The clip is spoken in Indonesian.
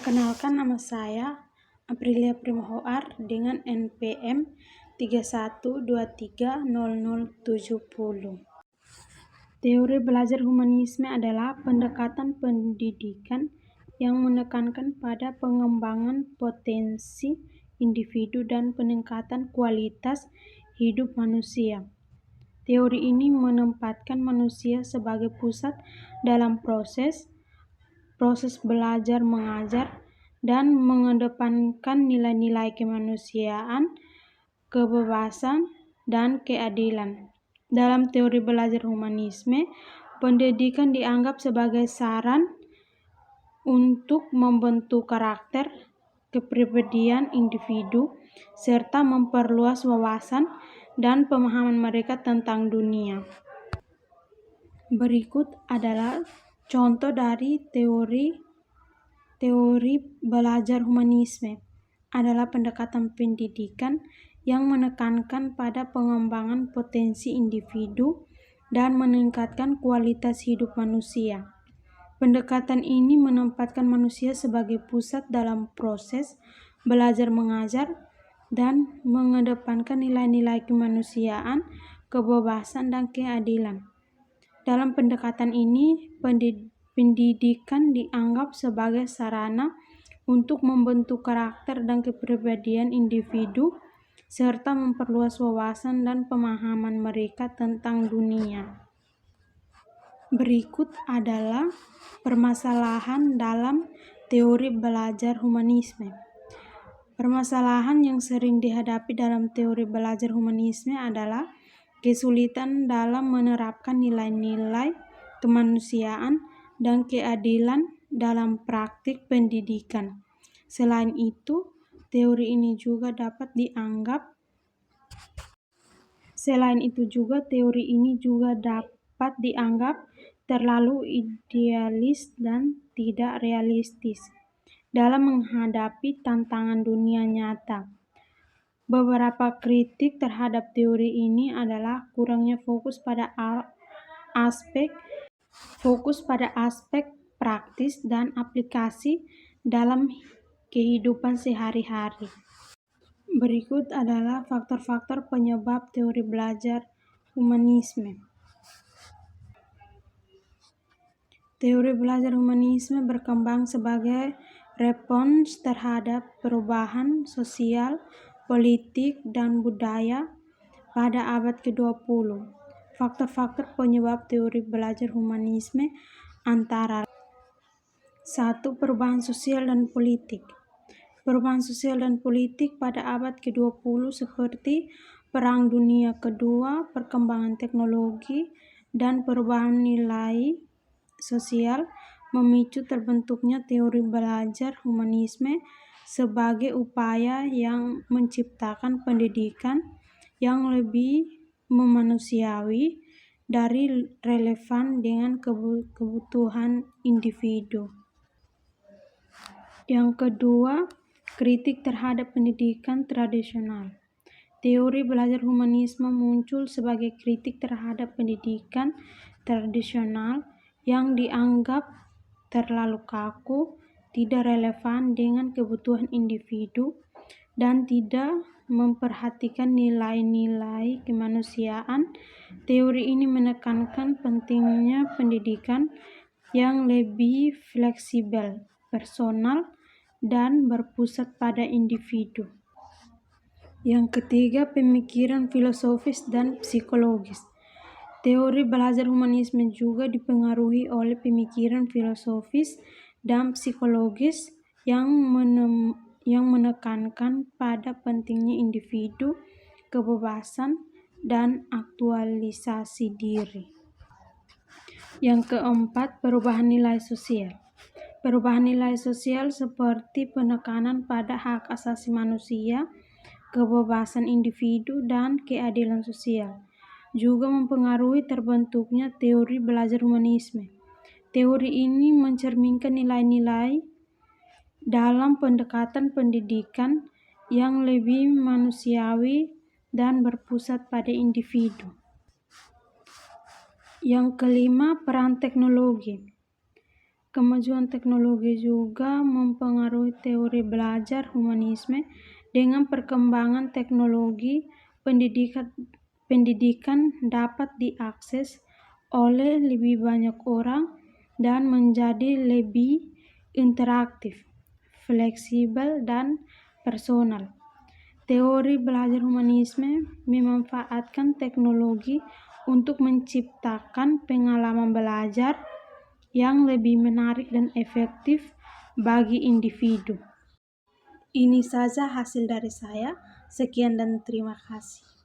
Perkenalkan, nama saya Aprilia Primahoar dengan NPM 31230070. Teori belajar humanisme adalah pendekatan pendidikan yang menekankan pada pengembangan potensi individu dan peningkatan kualitas hidup manusia. Teori ini menempatkan manusia sebagai pusat dalam proses belajar mengajar dan mengedepankan nilai-nilai kemanusiaan, kebebasan, dan keadilan. Dalam teori belajar humanisme, pendidikan dianggap sebagai saran untuk membentuk karakter, kepribadian individu, serta memperluas wawasan dan pemahaman mereka tentang dunia. Berikut adalah contoh dari teori belajar humanisme. Adalah pendekatan pendidikan yang menekankan pada pengembangan potensi individu dan meningkatkan kualitas hidup manusia. Pendekatan ini menempatkan manusia sebagai pusat dalam proses belajar mengajar dan mengedepankan nilai-nilai kemanusiaan, kebebasan, dan keadilan. Dalam pendekatan ini, pendidikan dianggap sebagai sarana untuk membentuk karakter dan kepribadian individu, serta memperluas wawasan dan pemahaman mereka tentang dunia. Berikut adalah permasalahan dalam teori belajar humanisme. Permasalahan yang sering dihadapi dalam teori belajar humanisme adalah kesulitan dalam menerapkan nilai-nilai kemanusiaan dan keadilan dalam praktik pendidikan. Selain itu, teori ini juga dapat dianggap terlalu idealis dan tidak realistis dalam menghadapi tantangan dunia nyata. Beberapa kritik terhadap teori ini adalah kurangnya fokus pada aspek praktis dan aplikasi dalam kehidupan sehari-hari. Berikut adalah faktor-faktor penyebab teori belajar humanisme. Teori belajar humanisme berkembang sebagai respons terhadap perubahan sosial, politik, dan budaya pada abad ke-20. Faktor-faktor penyebab teori belajar humanisme antara 1. Perubahan sosial dan politik. Perubahan sosial dan politik pada abad ke-20 seperti Perang Dunia Kedua, perkembangan teknologi, dan perubahan nilai sosial memicu terbentuknya teori belajar humanisme sebagai upaya yang menciptakan pendidikan yang lebih manusiawi dari relevan dengan kebutuhan individu. Yang kedua, kritik terhadap pendidikan tradisional. Teori belajar humanisme muncul sebagai kritik terhadap pendidikan tradisional yang dianggap terlalu kaku, tidak relevan dengan kebutuhan individu, dan tidak memperhatikan nilai-nilai kemanusiaan. Teori ini menekankan pentingnya pendidikan yang lebih fleksibel, personal, dan berpusat pada individu. Yang ketiga, pemikiran filosofis dan psikologis. Teori belajar humanisme juga dipengaruhi oleh pemikiran filosofis dan psikologis yang menekankan pada pentingnya individu, kebebasan, dan aktualisasi diri. Yang keempat, perubahan nilai sosial. Perubahan nilai sosial seperti penekanan pada hak asasi manusia, kebebasan individu, dan keadilan sosial juga mempengaruhi terbentuknya teori belajar humanisme. Teori ini mencerminkan nilai-nilai dalam pendekatan pendidikan yang lebih manusiawi dan berpusat pada individu. Yang kelima, peran teknologi. Kemajuan teknologi juga mempengaruhi teori belajar humanisme. Dengan perkembangan teknologi, pendidikan dapat diakses oleh lebih banyak orang dan menjadi lebih interaktif, fleksibel, dan personal. Teori belajar humanisme memanfaatkan teknologi untuk menciptakan pengalaman belajar yang lebih menarik dan efektif bagi individu. Ini saja hasil dari saya. Sekian dan terima kasih.